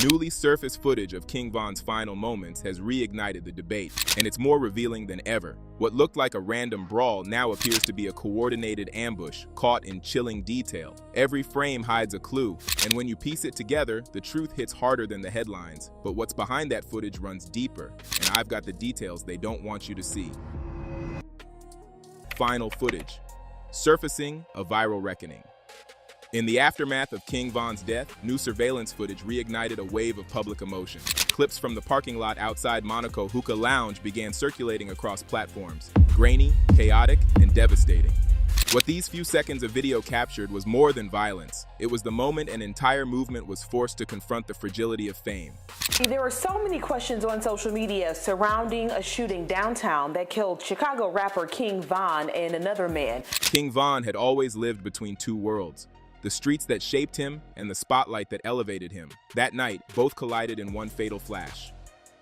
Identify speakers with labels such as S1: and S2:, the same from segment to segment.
S1: Newly surfaced footage of King Von's final moments has reignited the debate, and it's more revealing than ever. What looked like a random brawl now appears to be a coordinated ambush, caught in chilling detail. Every frame hides a clue, and when you piece it together, the truth hits harder than the headlines. But what's behind that footage runs deeper, and I've got the details they don't want you to see. Final footage. Surfacing a viral reckoning. In the aftermath of King Von's death, new surveillance footage reignited a wave of public emotion. Clips from the parking lot outside Monaco Hookah Lounge began circulating across platforms. Grainy, chaotic, and devastating. What these few seconds of video captured was more than violence. It was the moment an entire movement was forced to confront the fragility of fame.
S2: There are so many questions on social media surrounding a shooting downtown that killed Chicago rapper King Von and another man.
S1: King Von had always lived between two worlds. The streets that shaped him and the spotlight that elevated him. That night, both collided in one fatal flash.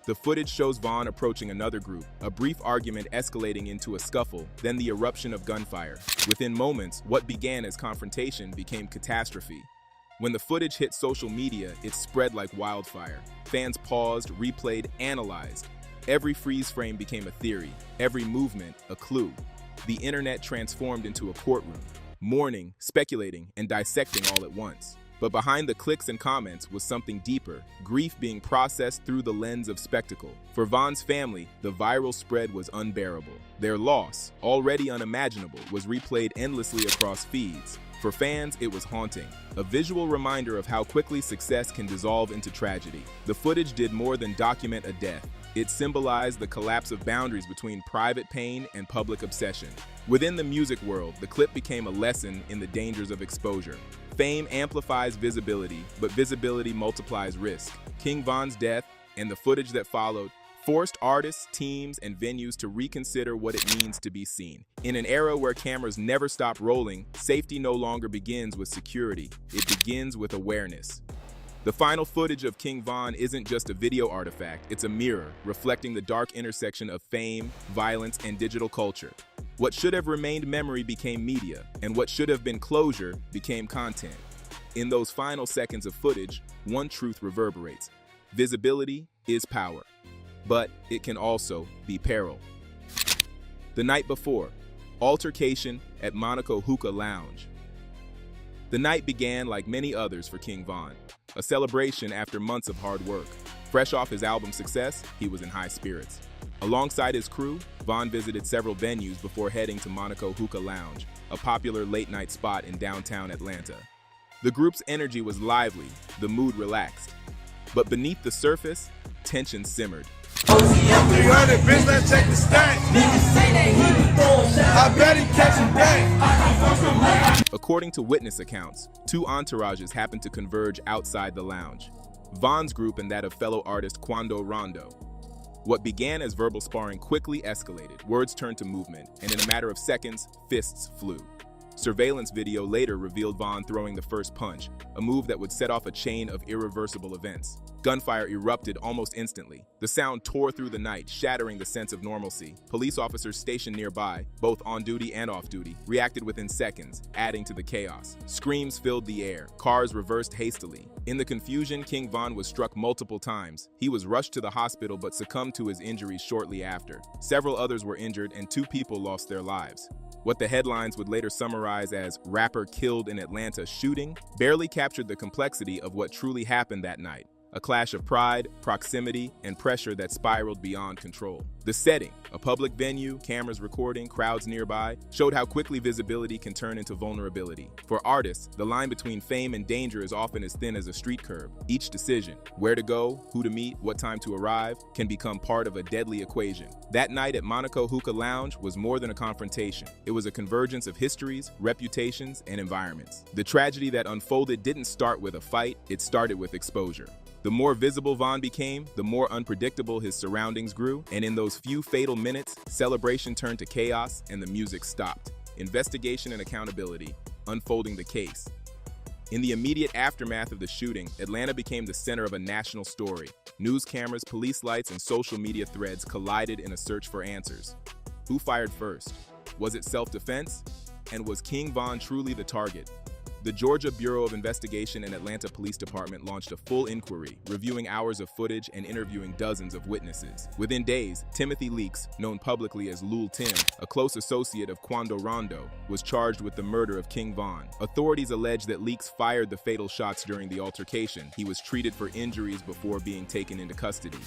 S1: The footage shows Von approaching another group, a brief argument escalating into a scuffle, then the eruption of gunfire. Within moments, what began as confrontation became catastrophe. When the footage hit social media, it spread like wildfire. Fans paused, replayed, analyzed. Every freeze frame became a theory, every movement a clue. The internet transformed into a courtroom. Mourning, speculating, and dissecting all at once. But behind the clicks and comments was something deeper, grief being processed through the lens of spectacle. For Von's family, the viral spread was unbearable. Their loss, already unimaginable, was replayed endlessly across feeds. For fans, it was haunting, a visual reminder of how quickly success can dissolve into tragedy. The footage did more than document a death. It symbolized the collapse of boundaries between private pain and public obsession. Within the music world, the clip became a lesson in the dangers of exposure. Fame amplifies visibility, but visibility multiplies risk. King Von's death and the footage that followed forced artists, teams, and venues to reconsider what it means to be seen. In an era where cameras never stop rolling, safety no longer begins with security. It begins with awareness. The final footage of King Von isn't just a video artifact, it's a mirror reflecting the dark intersection of fame, violence, and digital culture. What should have remained memory became media, and what should have been closure became content. In those final seconds of footage, one truth reverberates. Visibility is power, but it can also be peril. The night before, altercation at Monaco Hookah Lounge. The night began like many others for King Von, a celebration after months of hard work. Fresh off his album success, he was in high spirits. Alongside his crew, Von visited several venues before heading to Monaco Hookah Lounge, a popular late-night spot in downtown Atlanta. The group's energy was lively, the mood relaxed. But beneath the surface, tension simmered.
S3: 300, bitch, let's check the stack. I bet he catching back.
S1: According to witness accounts, two entourages happened to converge outside the lounge. Von's group and that of fellow artist Quando Rondo. What began as verbal sparring quickly escalated, words turned to movement, and in a matter of seconds, fists flew. Surveillance video later revealed Von throwing the first punch, a move that would set off a chain of irreversible events. Gunfire erupted almost instantly. The sound tore through the night, shattering the sense of normalcy. Police officers stationed nearby, both on duty and off duty, reacted within seconds, adding to the chaos. Screams filled the air. Cars reversed hastily. In the confusion, King Von was struck multiple times. He was rushed to the hospital but succumbed to his injuries shortly after. Several others were injured and 2 people lost their lives. What the headlines would later summarize as "Rapper Killed in Atlanta Shooting" barely captured the complexity of what truly happened that night. A clash of pride, proximity, and pressure that spiraled beyond control. The setting, a public venue, cameras recording, crowds nearby, showed how quickly visibility can turn into vulnerability. For artists, the line between fame and danger is often as thin as a street curb. Each decision, where to go, who to meet, what time to arrive, can become part of a deadly equation. That night at Monaco Hookah Lounge was more than a confrontation. It was a convergence of histories, reputations, and environments. The tragedy that unfolded didn't start with a fight, it started with exposure. The more visible Von became, the more unpredictable his surroundings grew, and in those few fatal minutes, celebration turned to chaos and the music stopped. Investigation and accountability, unfolding the case. In the immediate aftermath of the shooting, Atlanta became the center of a national story. News cameras, police lights, and social media threads collided in a search for answers. Who fired first? Was it self-defense? And was King Von truly the target? The Georgia Bureau of Investigation and Atlanta Police Department launched a full inquiry, reviewing hours of footage and interviewing dozens of witnesses. Within days, Timothy Leaks, known publicly as Lul Tim, a close associate of Quando Rondo, was charged with the murder of King Von. Authorities allege that Leaks fired the fatal shots during the altercation. He was treated for injuries before being taken into custody.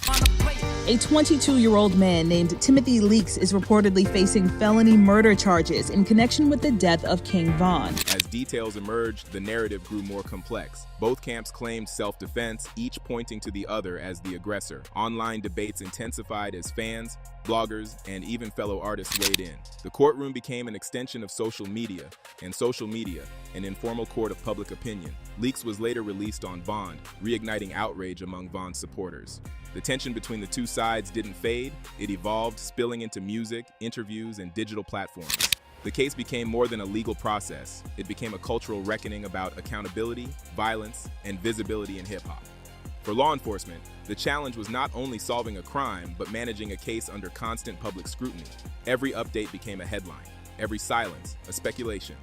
S4: A 22-year-old man named Timothy Leaks is reportedly facing felony murder charges in connection with the death of King Von.
S1: As details emerged, the narrative grew more complex. Both camps claimed self-defense, each pointing to the other as the aggressor. Online debates intensified as fans, bloggers, and even fellow artists weighed in. The courtroom became an extension of social media, an informal court of public opinion. Leaks was later released on bond, reigniting outrage among Von's supporters. The tension between the two sides didn't fade, it evolved, spilling into music, interviews, and digital platforms. The case became more than a legal process. It became a cultural reckoning about accountability, violence, and visibility in hip-hop. For law enforcement, the challenge was not only solving a crime, but managing a case under constant public scrutiny. Every update became a headline, every silence, a speculation.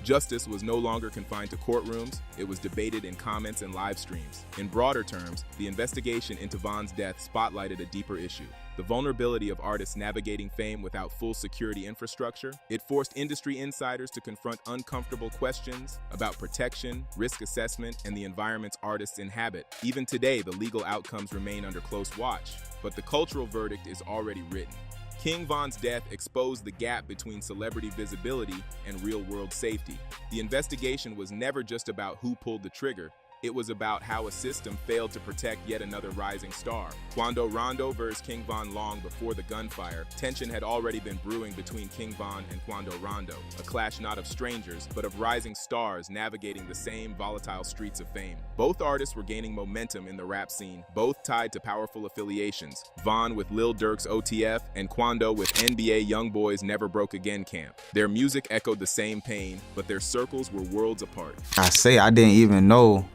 S1: Justice was no longer confined to courtrooms, it was debated in comments and live streams. In broader terms, the investigation into Von's death spotlighted a deeper issue: the vulnerability of artists navigating fame without full security infrastructure. It forced industry insiders to confront uncomfortable questions about protection, risk assessment, and the environments artists inhabit. Even today, the legal outcomes remain under close watch, but the cultural verdict is already written. King Von's death exposed the gap between celebrity visibility and real-world safety. The investigation was never just about who pulled the trigger. It was about how a system failed to protect yet another rising star. Quando Rondo versus King Von. Long before the gunfire, tension had already been brewing between King Von and Quando Rondo, a clash not of strangers, but of rising stars navigating the same volatile streets of fame. Both artists were gaining momentum in the rap scene, both tied to powerful affiliations, Von with Lil Durk's OTF and Quando with NBA YoungBoy's Never Broke Again camp. Their music echoed the same pain, but their circles were worlds apart.
S5: I didn't even know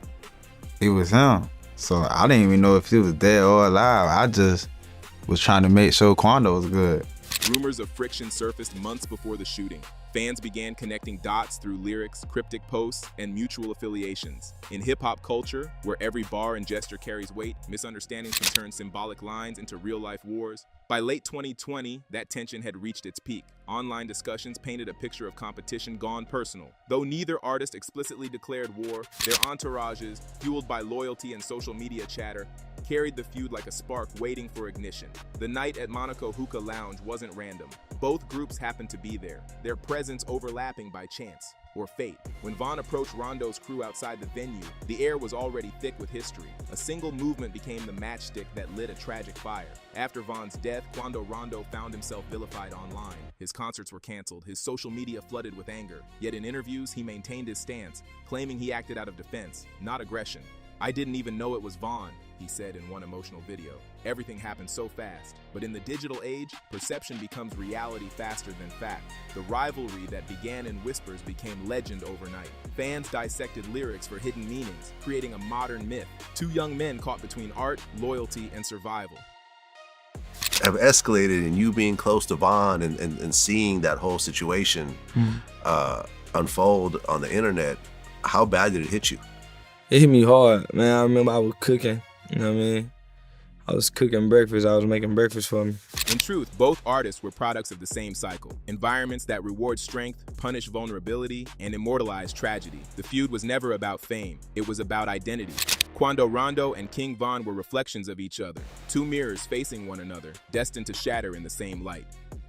S5: it was him. So I didn't even know if he was dead or alive. I just was trying to make sure Quando was good.
S1: Rumors of friction surfaced months before the shooting. Fans began connecting dots through lyrics, cryptic posts, and mutual affiliations. In hip-hop culture, where every bar and gesture carries weight, misunderstandings can turn symbolic lines into real-life wars. By late 2020, that tension had reached its peak. Online discussions painted a picture of competition gone personal. Though neither artist explicitly declared war, their entourages, fueled by loyalty and social media chatter, carried the feud like a spark waiting for ignition. The night at Monaco Hookah Lounge wasn't random. Both groups happened to be there, their presence overlapping by chance or fate. When Von approached Rondo's crew outside the venue, the air was already thick with history. A single movement became the matchstick that lit a tragic fire. After Von's death, Quando Rondo found himself vilified online. His concerts were canceled, his social media flooded with anger. Yet in interviews, he maintained his stance, claiming he acted out of defense, not aggression. "I didn't even know it was Von," he said in one emotional video. "Everything happened so fast." But in the digital age, perception becomes reality faster than fact. The rivalry that began in whispers became legend overnight. Fans dissected lyrics for hidden meanings, creating a modern myth. Two young men caught between art, loyalty, and survival.
S6: Have escalated, and you being close to Von and seeing that whole situation unfold on the internet, how bad did it hit you?
S7: It hit me hard, man. I remember I was cooking, you know what I mean? I was cooking breakfast, I was making breakfast for me.
S1: In truth, both artists were products of the same cycle. Environments that reward strength, punish vulnerability, and immortalize tragedy. The feud was never about fame, it was about identity. Quando Rondo and King Von were reflections of each other, two mirrors facing one another, destined to shatter in the same light.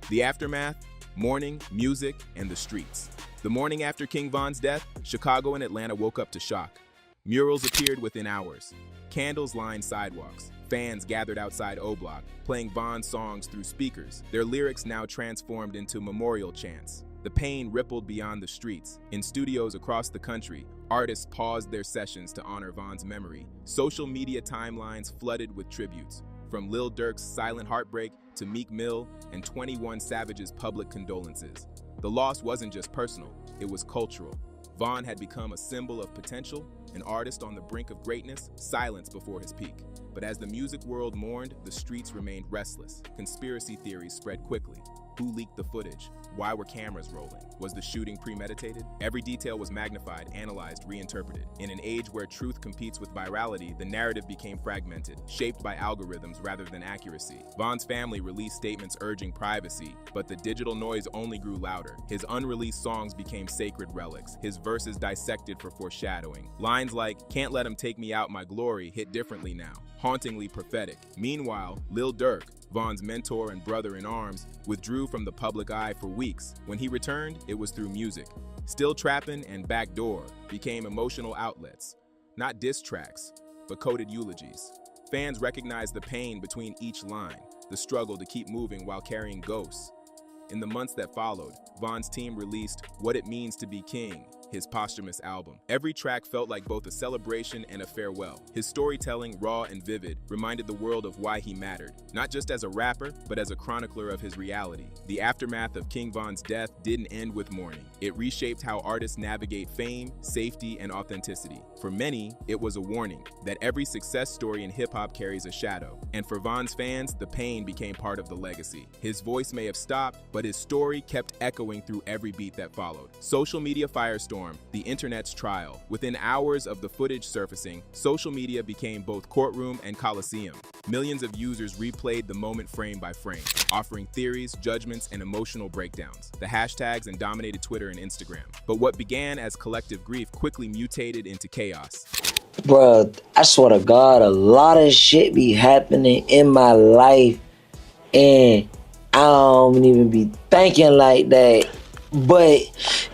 S1: The aftermath? Mourning, music, and the streets. The morning after King Von's death, Chicago and Atlanta woke up to shock. Murals appeared within hours. Candles lined sidewalks. Fans gathered outside O-Block, playing Von's songs through speakers, their lyrics now transformed into memorial chants. The pain rippled beyond the streets. In studios across the country, artists paused their sessions to honor Von's memory. Social media timelines flooded with tributes, from Lil Durk's silent heartbreak to Meek Mill and 21 Savage's public condolences. The loss wasn't just personal, it was cultural. Von had become a symbol of potential, an artist on the brink of greatness, silence before his peak. But as the music world mourned, the streets remained restless. Conspiracy theories spread quickly. Who leaked the footage? Why were cameras rolling? Was the shooting premeditated? Every detail was magnified, analyzed, reinterpreted. In an age where truth competes with virality, the narrative became fragmented, shaped by algorithms rather than accuracy. Von's family released statements urging privacy, but the digital noise only grew louder. His unreleased songs became sacred relics, his verses dissected for foreshadowing. Lines like, "Can't let him take me out my glory," hit differently now, hauntingly prophetic. Meanwhile, Lil Durk, Von's mentor and brother-in-arms, withdrew from the public eye for weeks. When he returned, it was through music. Still Trappin' and Backdoor became emotional outlets, not diss tracks, but coded eulogies. Fans recognized the pain between each line, the struggle to keep moving while carrying ghosts. In the months that followed, Von's team released What It Means to Be King, his posthumous album. Every track felt like both a celebration and a farewell. His storytelling, raw and vivid, reminded the world of why he mattered, not just as a rapper, but as a chronicler of his reality. The aftermath of King Von's death didn't end with mourning. It reshaped how artists navigate fame, safety, and authenticity. For many, it was a warning that every success story in hip-hop carries a shadow. And for Von's fans, the pain became part of the legacy. His voice may have stopped, but his story kept echoing through every beat that followed. Social media firestorm, the internet's trial. Within hours of the footage surfacing, social media became both courtroom and coliseum. Millions of users replayed the moment frame by frame, offering theories, judgments, and emotional breakdowns. The hashtags and dominated Twitter and Instagram. But what began as collective grief quickly mutated into chaos.
S8: Bruh, I swear to God, a lot of shit be happening in my life, and I don't even be thinking like that. But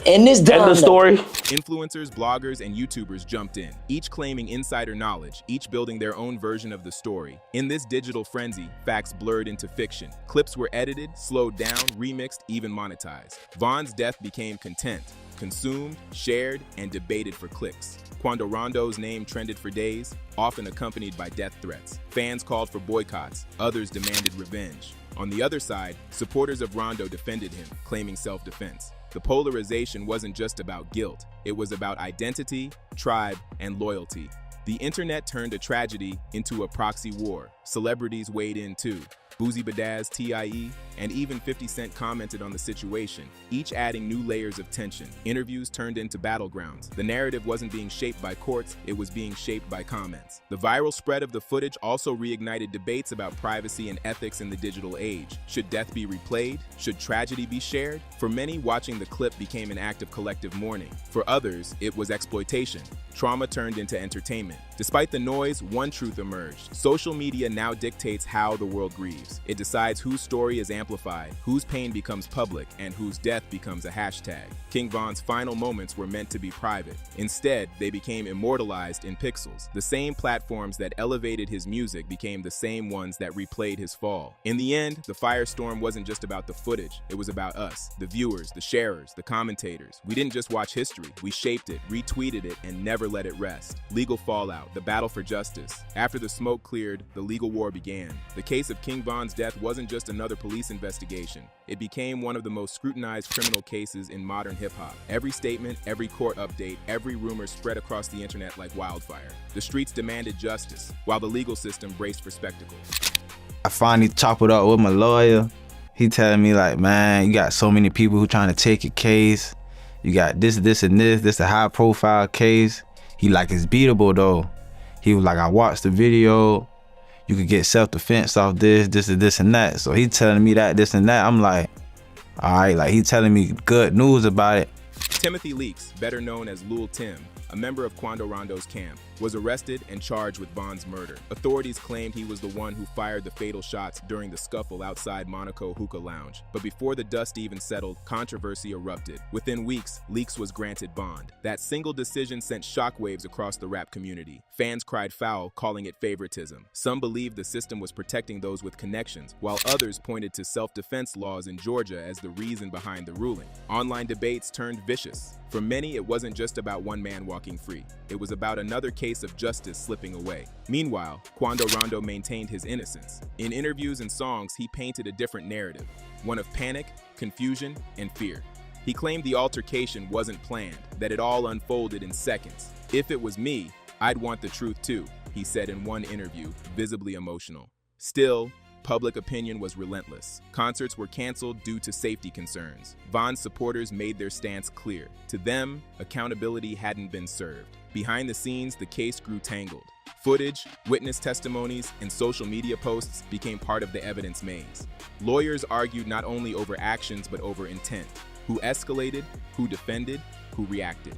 S8: in this
S9: end of story.
S1: Influencers, bloggers, and YouTubers jumped in, each claiming insider knowledge, each building their own version of the story. In this digital frenzy, facts blurred into fiction. Clips were edited, slowed down, remixed, even monetized. Von's death became content, consumed, shared, and debated for clicks. Quando Rondo's name trended for days, often accompanied by death threats. Fans called for boycotts, others demanded revenge. On the other side, supporters of Rondo defended him, claiming self-defense. The polarization wasn't just about guilt, it was about identity, tribe, and loyalty. The internet turned a tragedy into a proxy war. Celebrities weighed in too. Boozy Badazz, T.I.E., and even 50 Cent commented on the situation, each adding new layers of tension. Interviews turned into battlegrounds. The narrative wasn't being shaped by courts, it was being shaped by comments. The viral spread of the footage also reignited debates about privacy and ethics in the digital age. Should death be replayed? Should tragedy be shared? For many, watching the clip became an act of collective mourning. For others, it was exploitation. Trauma turned into entertainment. Despite the noise, one truth emerged. Social media now dictates how the world grieves. It decides whose story is amplified, whose pain becomes public, and whose death becomes a hashtag. King Von's final moments were meant to be private. Instead, they became immortalized in pixels. The same platforms that elevated his music became the same ones that replayed his fall. In the end, the firestorm wasn't just about the footage. It was about us, the viewers, the sharers, the commentators. We didn't just watch history. We shaped it, retweeted it, and never let it rest. Legal fallout, the battle for justice. After the smoke cleared, the legal war began. The case of King Von's death wasn't just another police investigation. It became one of the most scrutinized criminal cases in modern hip-hop. Every statement, every court update, every rumor spread across the internet like wildfire. The streets demanded justice, while the legal system braced for spectacle.
S5: I finally chopped it up with my lawyer. He telling me like, man, you got so many people who trying to take your case. You got this, and this. This a high-profile case. He like, it's beatable though. He was like, I watched the video. You could get self-defense off this, and that. So he telling me that, this, and that. I'm like, all right, like he telling me good news about it.
S1: Timothy Leaks, better known as Lil Tim, a member of Quando Rondo's camp, was arrested and charged with Von's murder. Authorities claimed he was the one who fired the fatal shots during the scuffle outside Monaco Hookah Lounge. But before the dust even settled, controversy erupted. Within weeks, Leaks was granted bond. That single decision sent shockwaves across the rap community. Fans cried foul, calling it favoritism. Some believed the system was protecting those with connections, while others pointed to self-defense laws in Georgia as the reason behind the ruling. Online debates turned vicious. For many, it wasn't just about one man walking free. It was about another case of justice slipping away. Meanwhile, Quando Rondo maintained his innocence. In interviews and songs, he painted a different narrative, one of panic, confusion, and fear. He claimed the altercation wasn't planned, that it all unfolded in seconds. If it was me, I'd want the truth too, he said in one interview, visibly emotional. Still, public opinion was relentless. Concerts were canceled due to safety concerns. Von's supporters made their stance clear. To them, accountability hadn't been served. Behind the scenes, the case grew tangled. Footage, witness testimonies, and social media posts became part of the evidence maze. Lawyers argued not only over actions but over intent. Who escalated, who defended, who reacted.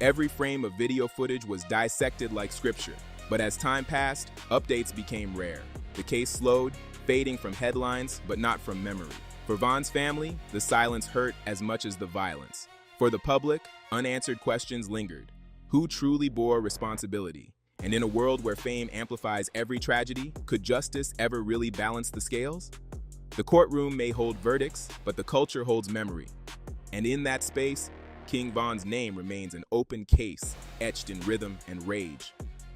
S1: Every frame of video footage was dissected like scripture. But as time passed, updates became rare. The case slowed, fading from headlines but not from memory. For Von's family, the silence hurt as much as the violence. For the public, unanswered questions lingered. Who truly bore responsibility? And in a world where fame amplifies every tragedy, could justice ever really balance the scales? The courtroom may hold verdicts, but the culture holds memory. And in that space, King Von's name remains an open case, etched in rhythm and rage.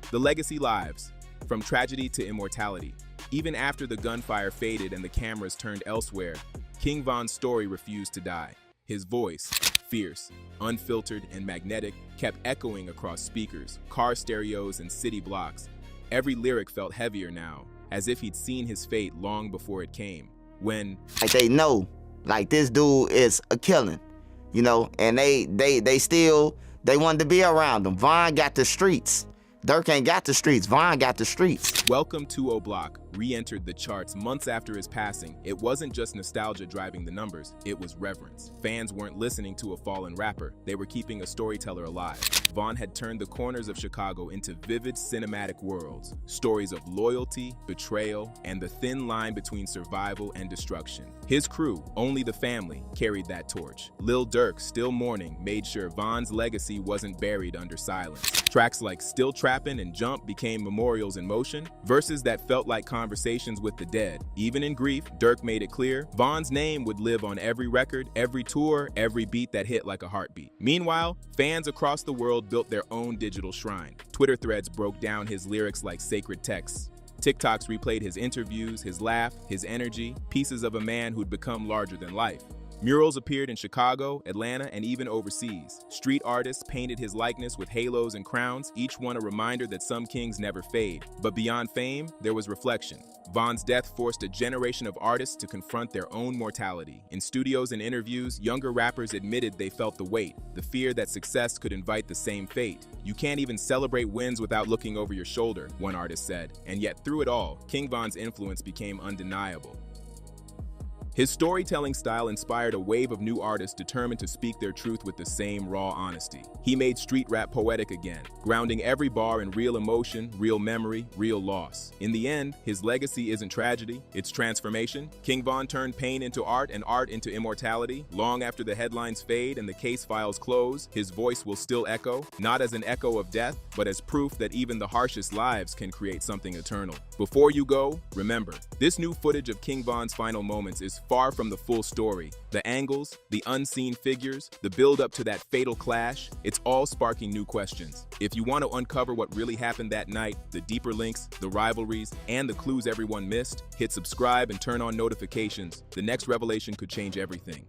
S1: The legacy lives, from tragedy to immortality. Even after the gunfire faded and the cameras turned elsewhere, King Von's story refused to die. His voice, fierce, unfiltered, and magnetic, kept echoing across speakers, car stereos, and city blocks. Every lyric felt heavier now, as if he'd seen his fate long before it came. When
S9: like they know, like this dude is a killing, you know, and they wanted to be around him. Von got the streets. Durk ain't got the streets. Von got the streets.
S1: Welcome to O-Block re-entered the charts months after his passing. It wasn't just nostalgia driving the numbers, it was reverence. Fans weren't listening to a fallen rapper, they were keeping a storyteller alive. Von had turned the corners of Chicago into vivid cinematic worlds, stories of loyalty, betrayal, and the thin line between survival and destruction. His crew, Only the Family, carried that torch. Lil Durk, still mourning, made sure Von's legacy wasn't buried under silence. Tracks like Still Trappin' and Jump became memorials in motion, verses that felt like conversations with the dead. Even in grief, Durk made it clear, Von's name would live on every record, every tour, every beat that hit like a heartbeat. Meanwhile, fans across the world built their own digital shrine. Twitter threads broke down his lyrics like sacred texts. TikToks replayed his interviews, his laugh, his energy, pieces of a man who'd become larger than life. Murals appeared in Chicago, Atlanta, and even overseas. Street artists painted his likeness with halos and crowns, each one a reminder that some kings never fade. But beyond fame, there was reflection. Von's death forced a generation of artists to confront their own mortality. In studios and interviews, younger rappers admitted they felt the weight, the fear that success could invite the same fate. You can't even celebrate wins without looking over your shoulder, one artist said. And yet through it all, King Von's influence became undeniable. His storytelling style inspired a wave of new artists determined to speak their truth with the same raw honesty. He made street rap poetic again, grounding every bar in real emotion, real memory, real loss. In the end, his legacy isn't tragedy, it's transformation. King Von turned pain into art and art into immortality. Long after the headlines fade and the case files close, his voice will still echo, not as an echo of death, but as proof that even the harshest lives can create something eternal. Before you go, remember, this new footage of King Von's final moments is far from the full story. The angles, the unseen figures, the build up to that fatal clash, it's all sparking new questions. If you want to uncover what really happened that night, the deeper links, the rivalries, and the clues everyone missed, hit subscribe and turn on notifications. The next revelation could change everything.